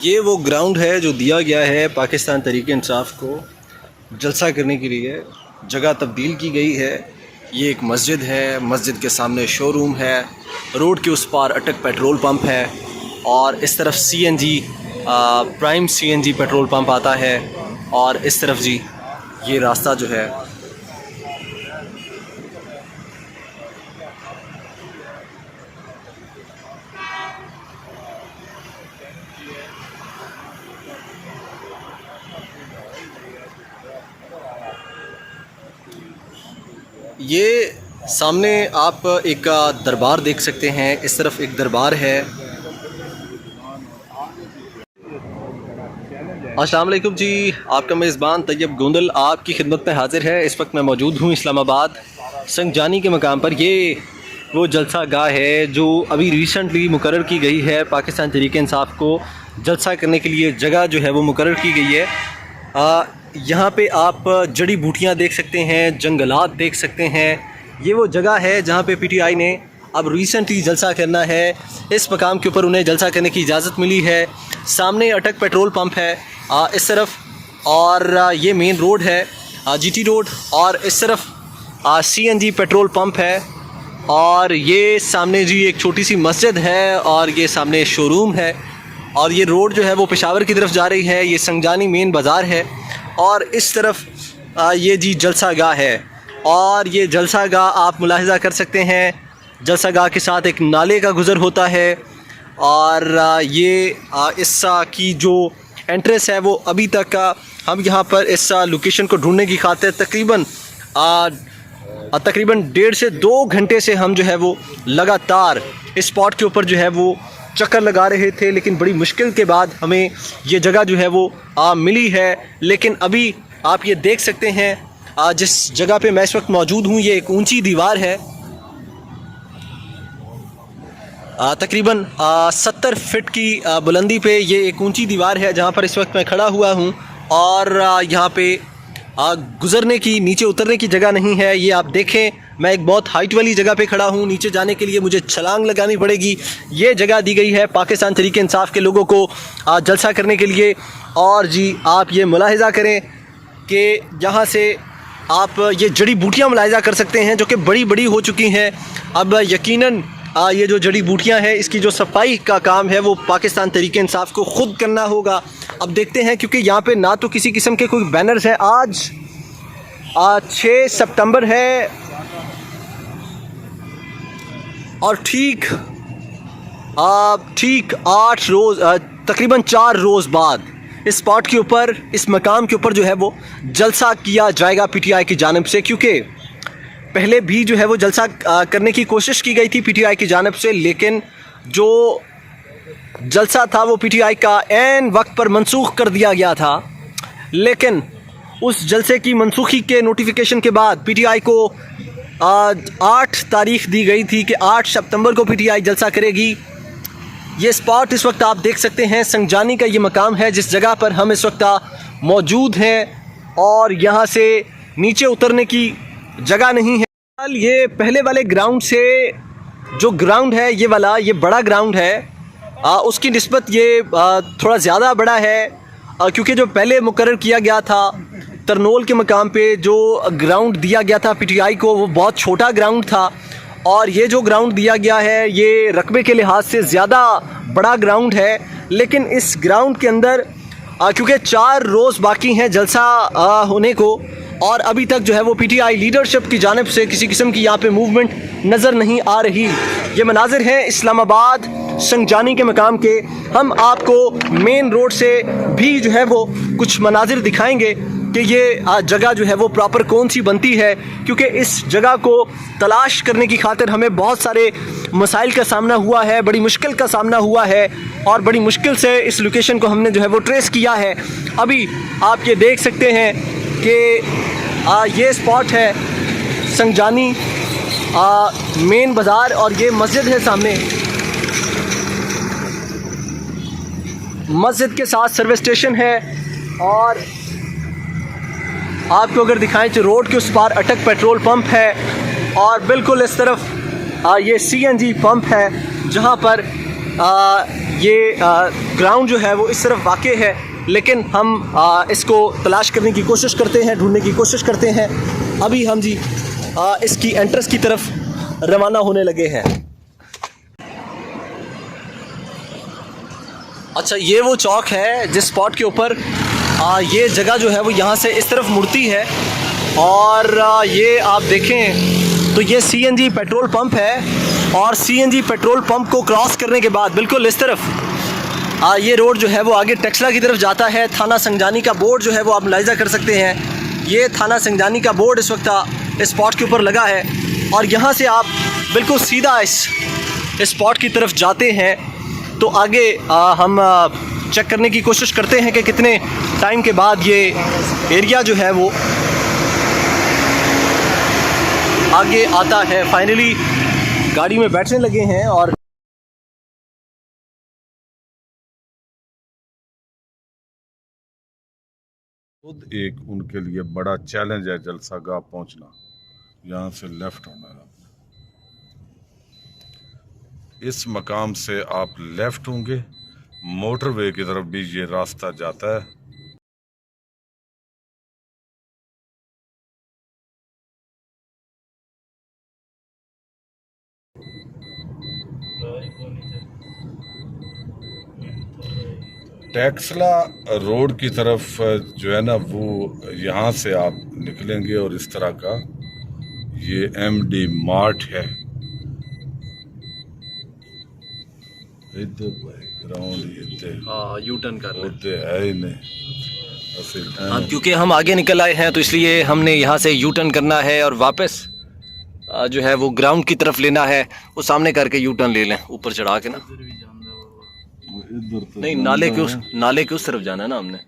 ये वो ग्राउंड है जो दिया गया है पाकिस्तान तहरीक इंसाफ को जलसा करने के लिए। जगह तब्दील की गई है। ये एक मस्जिद है, मस्जिद के सामने शोरूम है, रोड के उस पार अटक पेट्रोल पंप है और इस तरफ CNG prime CNG petrol pump आता है और इस तरफ जी ये रास्ता जो है ये सामने आप एक दरबार देख सकते हैं। इस तरफ एक दरबार है। अस्सलाम वालेकुम जी, आपका मेज़बान तैयब गोंदल आपकी खिदमत में हाज़िर है। इस वक्त मैं मौजूद हूँ इस्लामाबाद संगजानी के मकाम पर। ये वो जलसा गाह है जो अभी रिसेंटली मुकर्रर की गई है। पाकिस्तान तहरीक इंसाफ को जलसा करने के लिए जगह जो है वो मुकर्रर की गई है। यहाँ पे आप जड़ी बूटियाँ देख सकते हैं, जंगलात देख सकते हैं। ये वो जगह है जहाँ पे पीटीआई ने अब रिसेंटली जलसा करना है। इस मकाम के ऊपर उन्हें जलसा करने की इजाज़त मिली है। सामने अटक पेट्रोल पंप है इस तरफ, और ये मेन रोड है जीटी रोड, और इस तरफ सीएनजी पेट्रोल पंप है, और ये सामने जी एक छोटी सी मस्जिद है, और ये सामने शोरूम है, और ये रोड जो है वो पेशावर की तरफ जा रही है। ये संगजानी मेन बाज़ार है और इस तरफ ये जी जलसा गाह है। और ये जलसा गाह आप मुलाहिज़ा कर सकते हैं, जलसा गाह के साथ एक नाले का गुज़र होता है, और ये इस की जो एंट्रेंस है वो अभी तक का हम यहाँ पर इस लोकेशन को ढूंढने की खातिर तकरीबन 1.5 से 2 घंटे से हम जो है वो लगातार इस स्पॉट के ऊपर जो है वो चक्कर लगा रहे थे, लेकिन बड़ी मुश्किल के बाद हमें ये जगह जो है वो मिली है। लेकिन अभी आप ये देख सकते हैं जिस जगह पे मैं इस वक्त मौजूद हूँ, ये एक ऊंची दीवार है, तकरीबन 70 फीट की बुलंदी पे ये एक ऊंची दीवार है जहाँ पर इस वक्त मैं खड़ा हुआ हूँ। और यहाँ पे गुज़रने की, नीचे उतरने की जगह नहीं है। ये आप देखें, मैं एक बहुत हाइट वाली जगह पे खड़ा हूँ। नीचे जाने के लिए मुझे छलांग लगानी पड़ेगी। ये जगह दी गई है पाकिस्तान तहरीक इंसाफ के लोगों को जलसा करने के लिए। और जी आप ये मुलाहिज़ा करें कि यहाँ से आप ये जड़ी बूटियाँ मुलाहिज़ा कर सकते हैं जो कि बड़ी बड़ी हो चुकी हैं। अब यकीनन ये जो जड़ी बूटियाँ हैं इसकी जो सफाई का काम है वो पाकिस्तान तहरीक इंसाफ को ख़ुद करना होगा। अब देखते हैं, क्योंकि यहाँ पे ना तो किसी किस्म के कोई बैनर्स हैं। आज 6 सितंबर है और ठीक 8 रोज़, तकरीबन 4 रोज़ बाद इस स्पॉट के ऊपर, इस मकाम के ऊपर जो है वो जलसा किया जाएगा पीटीआई की जानिब से। क्योंकि पहले भी जो है वो जलसा करने की कोशिश की गई थी पीटीआई की जानिब से, लेकिन जो जलसा था वो पीटीआई का ऐन वक्त पर मनसूख कर दिया गया था। लेकिन उस जलसे की मनसूखी के नोटिफिकेशन के बाद पीटीआई को 8 तारीख दी गई थी कि 8 सितंबर को पीटीआई जलसा करेगी। ये स्पॉट इस वक्त आप देख सकते हैं, संगजानी का ये मकाम है जिस जगह पर हम इस वक्त मौजूद हैं, और यहाँ से नीचे उतरने की जगह नहीं है। ये पहले वाले ग्राउंड से जो ग्राउंड है ये वाला, ये बड़ा ग्राउंड है, उसकी निस्बत ये थोड़ा ज़्यादा बड़ा है, क्योंकि जो पहले मुकर्रर किया गया था तरनोल के मकाम पे जो ग्राउंड दिया गया था पीटीआई को, वो बहुत छोटा ग्राउंड था, और ये जो ग्राउंड दिया गया है ये रकबे के लिहाज से ज़्यादा बड़ा ग्राउंड है। लेकिन इस ग्राउंड के अंदर क्योंकि 4 रोज़ बाकी हैं जलसा होने को, और अभी तक जो है वो पीटीआई लीडरशिप की जानिब से किसी किस्म की यहाँ पे मूवमेंट नज़र नहीं आ रही। ये मनाजिर हैं इस्लामाबाद संगजानी के मकाम के। हम आपको मेन रोड से भी जो है वो कुछ मनाजिर दिखाएंगे कि ये जगह जो है वो प्रॉपर कौन सी बनती है, क्योंकि इस जगह को तलाश करने की खातिर हमें बहुत सारे मसाइल का सामना हुआ है, बड़ी मुश्किल का सामना हुआ है, और बड़ी मुश्किल से इस लोकेशन को हमने जो है वो ट्रेस किया है। अभी आप ये देख सकते हैं कि ये स्पॉट है संगजानी मेन बाज़ार, और ये मस्जिद है सामने। मस्जिद के साथ सर्विस स्टेशन है, और आपको अगर दिखाएं तो रोड के उस पार अटक पेट्रोल पंप है, और बिल्कुल इस तरफ ये सीएनजी पंप है जहां पर ये ग्राउंड जो है वो इस तरफ वाक़ई है, लेकिन हम इसको तलाश करने की कोशिश करते हैं, ढूंढने की कोशिश करते हैं। अभी हम जी इसकी एंट्रेंस की तरफ रवाना होने लगे हैं। अच्छा, ये वो चौक है जिस स्पॉट के ऊपर ये जगह जो है वो यहाँ से इस तरफ मुड़ती है, और ये आप देखें तो ये सीएनजी पेट्रोल पंप है, और सीएनजी पेट्रोल पंप को क्रॉस करने के बाद बिल्कुल इस तरफ ये रोड जो है वो आगे टेक्सला की तरफ जाता है। थाना संजानी का बोर्ड जो है वो आप मुलाहिजा कर सकते हैं। ये थाना संजानी का बोर्ड इस वक्त इस स्पॉट के ऊपर लगा है, और यहाँ से आप बिल्कुल सीधा इस स्पॉट की तरफ जाते हैं। तो आगे हम चेक करने की कोशिश करते हैं कि कितने टाइम के बाद ये एरिया जो है वो आगे आता है। फाइनली गाड़ी में बैठने लगे हैं, और खुद एक उनके लिए बड़ा चैलेंज है जलसा गाह पहुंचना। यहाँ से लेफ्ट होना है, इस मकाम से आप लेफ्ट होंगे, मोटरवे की तरफ भी ये रास्ता जाता है। टेक्सला रोड की तरफ जो है ना वो यहाँ से आप निकलेंगे, और इस तरह का ये एमडी मार्ट है। ग्राउंड यू टर्न कर होते है ही नहीं। हाँ, क्योंकि हम आगे निकल आए हैं तो इसलिए हमने यहाँ से यू टर्न करना है और वापस जो है वो ग्राउंड की तरफ लेना है। वो सामने करके यू टर्न ले लें, ऊपर चढ़ा के ना। नहीं, नाले के उस तरफ जाना है ना हमने।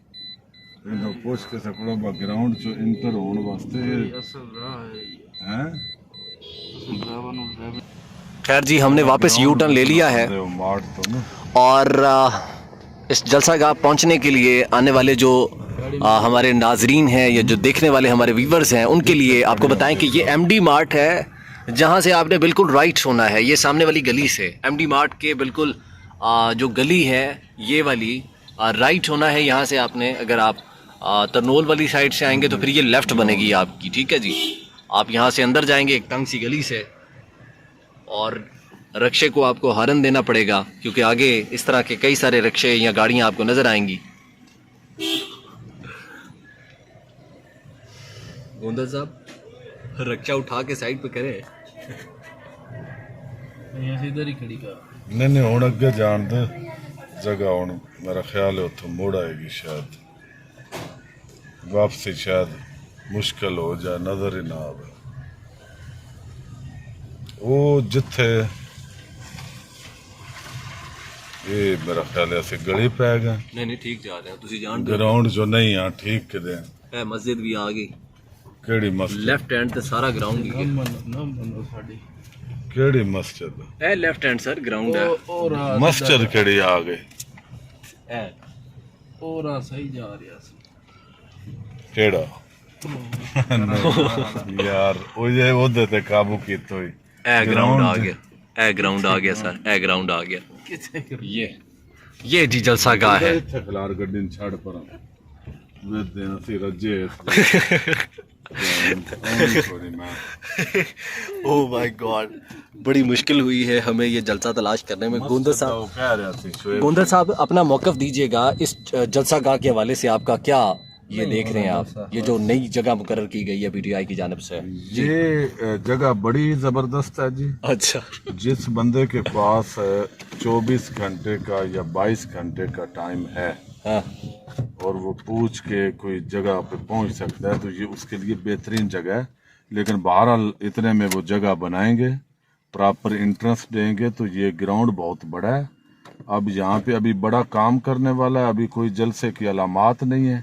पुछ के सकड़ो ग्राउंड चो इंटर होने वास्ते हैं। खैर जी, हमने वापस यू टर्न ले लिया है, और इस जलसा गाह पहुंचने के लिए आने वाले जो हमारे नाजरीन हैं या जो देखने वाले हमारे व्यूवर्स हैं, उनके लिए आपको बताएं कि ये एमडी मार्ट है, जहां से आपने बिल्कुल राइट होना है। ये सामने वाली गली से एमडी मार्ट के बिल्कुल जो गली है ये वाली राइट होना है। यहाँ से आपने, अगर आप तरनोल वाली साइड से आएंगे तो फिर ये लेफ़्ट बनेगी आपकी, ठीक है जी। आप यहाँ से अंदर जाएंगे एक तंग सी गली से, और रक्शे को आपको हॉर्न देना पड़ेगा, क्योंकि आगे इस तरह के कई सारे रक्शे या गाड़ियाँ आपको नज़र आएंगी। गोंदल साहब, रक्षा उठा के साइड पे करें। इधर ही खड़ी कर। नहीं हुण अगे जान दे जगह, हुण मेरा ख्याल है उत्थों मुड़ आएगी, शायद वापसी शायद मुश्किल हो जाए, नजर ही ना आवे। वो जिथे ये मेरा ख्याल है ऐसे गली पै गए। नहीं ठीक जा रहे हैं, तुसी जान ग्राउंड जो नहीं आ ठीक किदे है। मस्जिद भी आ गई, केड़ी मस्जिद? लेफ्ट हैंड ते सारा ग्राउंड ही साडी केड़ी मस्जिद है? लेफ्ट हैंड सर ग्राउंड है। मस्जिद केड़ी आ गई है? ओरा सही जा रहा सी केड़ा यार ओ ये ओदे ते काबू कीतो ही। ए ग्राउंड आ गया, ए ग्राउंड आ गया सर, ए ग्राउंड आ गया। ये जी जलसा गाह है। इत्थे खलार गड्डी छड़ पर वेदे असी रजे ओह माय गॉड, बड़ी मुश्किल हुई है हमें ये जलसा तलाश करने में। गोंदल साहब अपना मौक़िफ़ दीजिएगा इस जलसा गाह के हवाले से। आपका क्या ये देख रहे हैं आप, ये जो नई जगह मुकर्रर की गई है पीटीआई की जानिब से? ये जगह बड़ी ज़बरदस्त है जी। अच्छा, जिस बंदे के पास 24 घंटे का या 22 घंटे का टाइम है, हाँ, और वो पूछ के कोई जगह पे पहुंच सकता है, तो ये उसके लिए बेहतरीन जगह है। लेकिन बहरहाल इतने में वो जगह बनाएंगे, प्रॉपर इंट्रेंस देंगे, तो ये ग्राउंड बहुत बड़ा है। अब यहाँ पे अभी बड़ा काम करने वाला है, अभी कोई जलसे की अलामात नहीं है।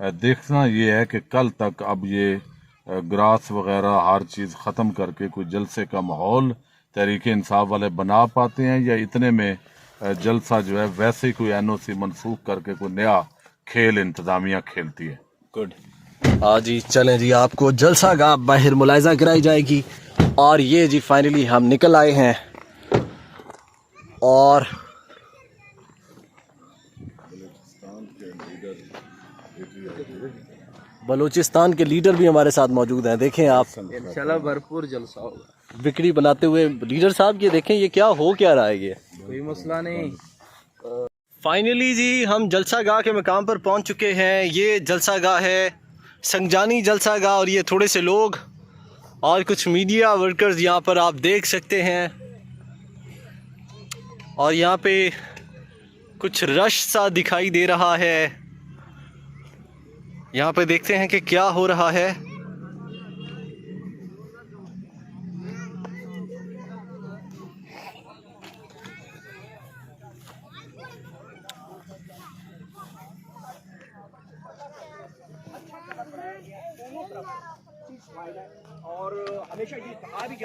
देखना ये है कि कल तक अब ये ग्रास वगैरह हर चीज़ ख़त्म करके कोई जलसे का माहौल तहरीक इंसाफ वाले बना पाते हैं, या इतने में जलसा जो है वैसे ही कोई एनओसी मनसूख करके कोई नया खेल इंतजामिया खेलती है। गुड। हाँ जी, चलें जी, आपको जलसा गाह बाहर मुलाहिजा कराई जाएगी। और ये जी फाइनली हम निकल आए हैं, और बलूचिस्तान के लीडर भी हमारे साथ मौजूद हैं। देखें आप, इंशाल्लाह भरपूर जलसा होगा। बिक्री बनाते हुए लीडर साहब, ये देखें ये क्या हो क्या रहा है ये। कोई मसला नहीं। फाइनली जी हम जलसा गाह के मकाम पर पहुंच चुके हैं। ये जलसा गाह है संगजानी जलसा गाह, और ये थोड़े से लोग और कुछ मीडिया वर्कर्स यहाँ पर आप देख सकते हैं। और यहाँ पे कुछ रश सा दिखाई दे रहा है। यहाँ पे देखते हैं कि क्या हो रहा है। और हमेशा ये कहा भी